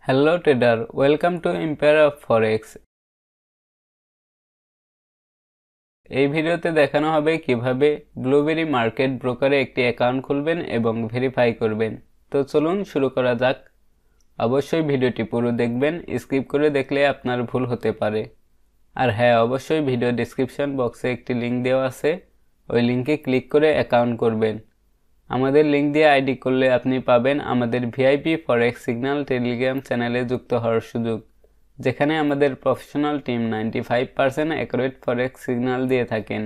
Hello trader, welcome to Empire of Forex. এই ভিডিওতে দেখানো হবে কিভাবে ব্লুবেরি মার্কেট ব্রোকারে একটি অ্যাকাউন্ট খুলবেন এবং ভেরিফাই করবেন। তো চলুন শুরু করা যাক। অবশ্যই ভিডিওটি পুরো দেখবেন, স্কিপ করে দেখলে আপনার ভুল হতে পারে। আর হ্যাঁ, অবশ্যই ভিডিও ডেসক্রিপশন বক্সে একটি লিঙ্ক দেওয়া আছে, ওই লিঙ্কে ক্লিক করে অ্যাকাউন্ট করবেন। আমাদের লিঙ্ক দিয়ে আইডি করলে আপনি পাবেন আমাদের ভিআইপি ফরেক্স সিগন্যাল টেলিগ্রাম চ্যানেলে যুক্ত হওয়ার সুযোগ, যেখানে আমাদের প্রফেশনাল টিম 95% অ্যাকুরেট ফরেক্স সিগন্যাল দিয়ে থাকেন।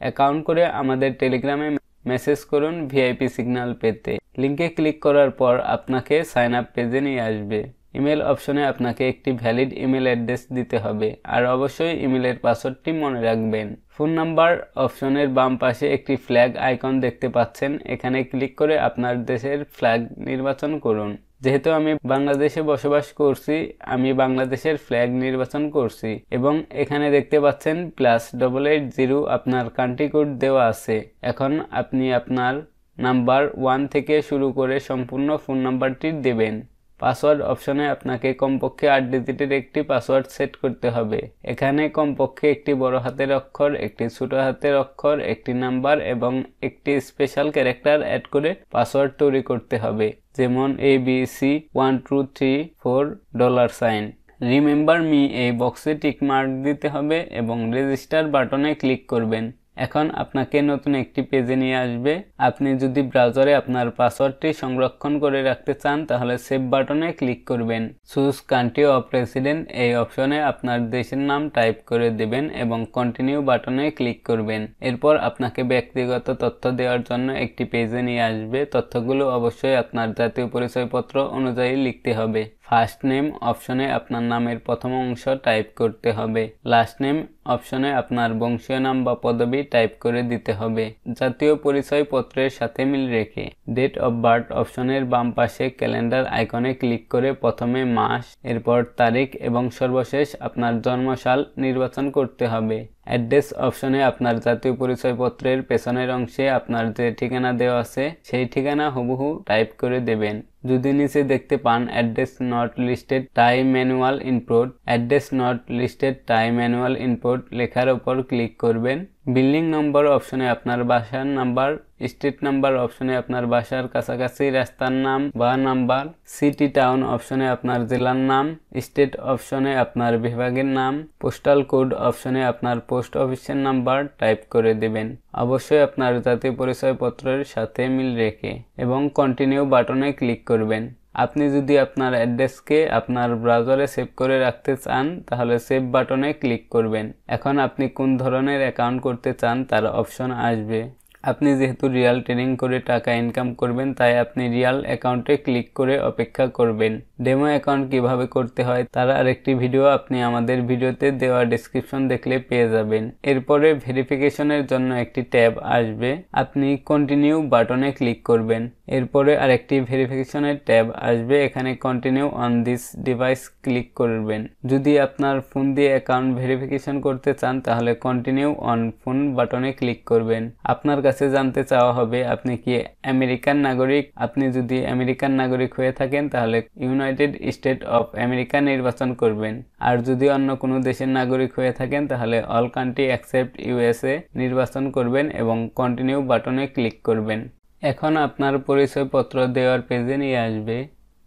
অ্যাকাউন্ট করে আমাদের টেলিগ্রামে মেসেজ করুন ভিআইপি সিগন্যাল পেতে। লিঙ্কে ক্লিক করার পর আপনাকে সাইন আপ পেজে নিয়ে আসবে। ইমেল অপশনে আপনাকে একটি ভ্যালিড ইমেল অ্যাড্রেস দিতে হবে, আর অবশ্যই ইমেলের পাসওয়ার্ডটি মনে রাখবেন। ফোন নাম্বার অপশনের বাম পাশে একটি ফ্ল্যাগ আইকন দেখতে পাচ্ছেন, এখানে ক্লিক করে আপনার দেশের ফ্ল্যাগ নির্বাচন করুন। যেহেতু আমি বাংলাদেশে বসবাস করছি, আমি বাংলাদেশের ফ্ল্যাগ নির্বাচন করছি এবং এখানে দেখতে পাচ্ছেন +880 আপনার কান্ট্রি কোড দেওয়া আছে। এখন আপনি আপনার নাম্বার 1 থেকে শুরু করে সম্পূর্ণ ফোন নাম্বারটি দেবেন। পাসওয়ার্ড অপশনে আপনাকে কমপক্ষে 8 ডিজিটের একটি পাসওয়ার্ড সেট করতে হবে। এখানে কমপক্ষে একটি বড় হাতের অক্ষর, একটি ছোট হাতের অক্ষর, একটি নাম্বার এবং একটি স্পেশাল ক্যারেক্টার অ্যাড করে পাসওয়ার্ড তৈরি করতে হবে, যেমন ABC1234$। রিমেম্বার মি এই বক্সে টিক মার্ক দিতে হবে এবং রেজিস্টার বাটনে ক্লিক করবেন। এখন আপনাকে নতুন একটি পেজে নিয়ে আসবে। আপনি যদি ব্রাউজারে আপনার পাসওয়ার্ডটি সংরক্ষণ করে রাখতে চান তাহলে সেভ বাটনে ক্লিক করবেন। চুজ কান্ট্রি অফ রেসিডেন্ট এই অপশনে আপনার দেশের নাম টাইপ করে দেবেন এবং কন্টিনিউ বাটনে ক্লিক করবেন। এরপর আপনাকে ব্যক্তিগত তথ্য দেওয়ার জন্য একটি পেজে নিয়ে আসবে। তথ্যগুলো অবশ্যই আপনার জাতীয় পরিচয়পত্র অনুযায়ী লিখতে হবে। ফার্স্ট নেম অপশনে আপনার নামের প্রথম অংশ টাইপ করতে হবে। লাস্ট নেম অপশনে আপনার বংশীয় নাম বা পদবি টাইপ করে দিতে হবে, জাতীয় পরিচয়পত্রের সাথে মিল রেখে। ডেট অফ বার্থ অপশনের বাম পাশে ক্যালেন্ডার আইকনে ক্লিক করে প্রথমে মাস, এরপর তারিখ এবং সর্বশেষ আপনার জন্মসাল নির্বাচন করতে হবে। অ্যাড্রেস অপশনে আপনার জাতীয় পরিচয়পত্রের পেছনের অংশে আপনার যে ঠিকানা দেওয়া আছে সেই ঠিকানা হুবহু টাইপ করে দেবেন। যদি নিচে দেখতে পান address not listed type manual input, address not listed type manual input লেখার উপর ক্লিক করবেন। বিল্ডিং নম্বর অপশনে আপনার বাসার নাম্বার, স্ট্রিট নাম্বার অপশনে আপনার বাসার কাছাকাছি রাস্তার নাম বা নাম্বার, সিটি টাউন অপশনে আপনার জেলার নাম, স্টেট অপশনে আপনার বিভাগের নাম, পোস্টাল কোড অপশনে আপনার পোস্ট অফিসের নাম্বার টাইপ করে দেবেন, অবশ্যই আপনার জাতীয় পরিচয়পত্রের সাথে মিল রেখে, এবং কন্টিনিউ বাটনে ক্লিক করবেন। আপনি যদি আপনার অ্যাড্রেসকে আপনার ব্রাউজারে সেভ করে রাখতে চান তাহলে সেভ বাটনে ক্লিক করবেন। এখন আপনি কোন ধরনের অ্যাকাউন্ট করতে চান তার অপশন আসবে। আপনি যেহেতু রিয়াল ট্রেডিং করে টাকা ইনকাম করবেন, তাই আপনি রিয়াল অ্যাকাউন্টে ক্লিক করে অপেক্ষা করবেন। ডেমো অ্যাকাউন্ট কিভাবে করতে হয় তার আরেকটি ভিডিও আপনি আমাদের ভিডিওতে দেওয়া ডেসক্রিপশন দেখলে পেয়ে যাবেন। এরপরে ভেরিফিকেশনের জন্য একটি ট্যাব আসবে, আপনি কন্টিনিউ বাটনে ক্লিক করবেন। এরপরে আরেকটি ভেরিফিকেশনের ট্যাব আসবে, এখানে continue on this device click করবেন। যদি আপনার ফোন দিয়ে অ্যাকাউন্ট ভেরিফিকেশন করতে চান তাহলে কন্টিনিউ অন ফোন বাটনে ক্লিক করবেন। আপনার কাছে জানতে চাওয়া হবে আপনি কি আমেরিকান নাগরিক। আপনি যদি আমেরিকান নাগরিক হয়ে থাকেন তাহলে ইউনাইটেড স্টেট অফ আমেরিকা নির্বাচন করবেন, আর যদি অন্য কোনো দেশের নাগরিক হয়ে থাকেন তাহলে অল কান্ট্রি এক্সেপ্ট ইউএসএ নির্বাচন করবেন এবং কন্টিনিউ বাটনে ক্লিক করবেন। এখন আপনার পরিচয়পত্র দেওয়ার পেজে নিয়ে আসবে।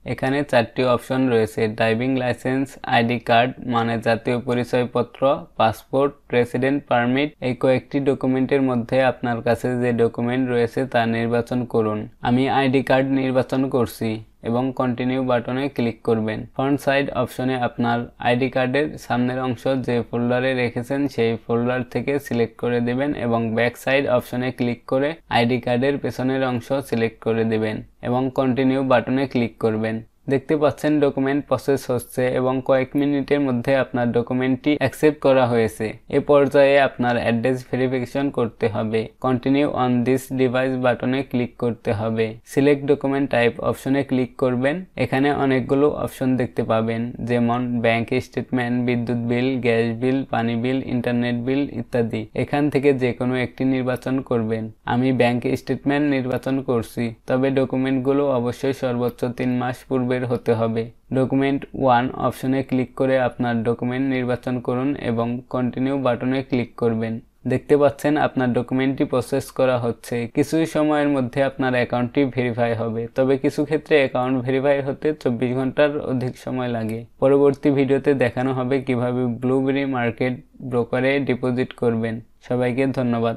এখানে 4টি অপশন রয়েছে, ড্রাইভিং লাইসেন্স, আইডি কার্ড মানে জাতীয় পরিচয়পত্র, পাসপোর্ট, রেসিডেন্ট পারমিট। এই কয়েকটি ডকুমেন্টের মধ্যে আপনার কাছে যে ডকুমেন্ট রয়েছে তা নির্বাচন করুন। আমি আইডি কার্ড নির্বাচন করছি এবং কন্টিনিউ বাটনে ক্লিক করবেন। ফ্রন্ট সাইড অপশনে আপনার আইডি কার্ডের সামনের অংশ যে ফোল্ডারে রেখেছেন সেই ফোল্ডার থেকে সিলেক্ট করে দেবেন এবং ব্যাক সাইড অপশনে ক্লিক করে আইডি কার্ডের পেছনের অংশ সিলেক্ট করে দেবেন এবং কন্টিনিউ বাটনে ক্লিক করবেন। দেখতে পাচ্ছেন ডকুমেন্ট প্রসেস হচ্ছে এবং কয়েক মিনিটের মধ্যে আপনার ডকুমেন্টটি অ্যাকসেপ্ট করা হয়েছে। এ পর্যায়ে আপনার অ্যাড্রেস ভেরিফিকেশন করতে হবে। কন্টিনিউ অন দিস ডিভাইস বাটনে ক্লিক করতে হবে। সিলেক্ট ডকুমেন্ট টাইপ অপশনে ক্লিক করবেন। এখানে অনেকগুলো অপশন দেখতে পাবেন, যেমন ব্যাংক স্টেটমেন্ট, বিদ্যুৎ বিল, গ্যাস বিল, পানি বিল, ইন্টারনেট বিল ইত্যাদি। এখান থেকে যে কোনো একটি নির্বাচন করবেন। আমি ব্যাংক স্টেটমেন্ট নির্বাচন করছি, তবে ডকুমেন্টগুলো অবশ্যই সর্বোচ্চ 3 মাস পূর্বে প্রকারের হতে হবে। ডকুমেন্ট 1 অপশনে ক্লিক করে আপনার ডকুমেন্ট নির্বাচন করুন এবং কন্টিনিউ বাটনে ক্লিক করবেন। দেখতে পাচ্ছেন আপনার ডকুমেন্টটি প্রসেস করা হচ্ছে। কিছুই সময়ের মধ্যে আপনার অ্যাকাউন্টটি ভেরিফাই হবে, তবে কিছু ক্ষেত্রে অ্যাকাউন্ট ভেরিফাই হতে 24 ঘন্টার অধিক সময় লাগে। পরবর্তী ভিডিওতে দেখানো হবে কিভাবে ব্লুবেরি মার্কেট ব্রোকারে ডিপোজিট করবেন। সবাইকে ধন্যবাদ।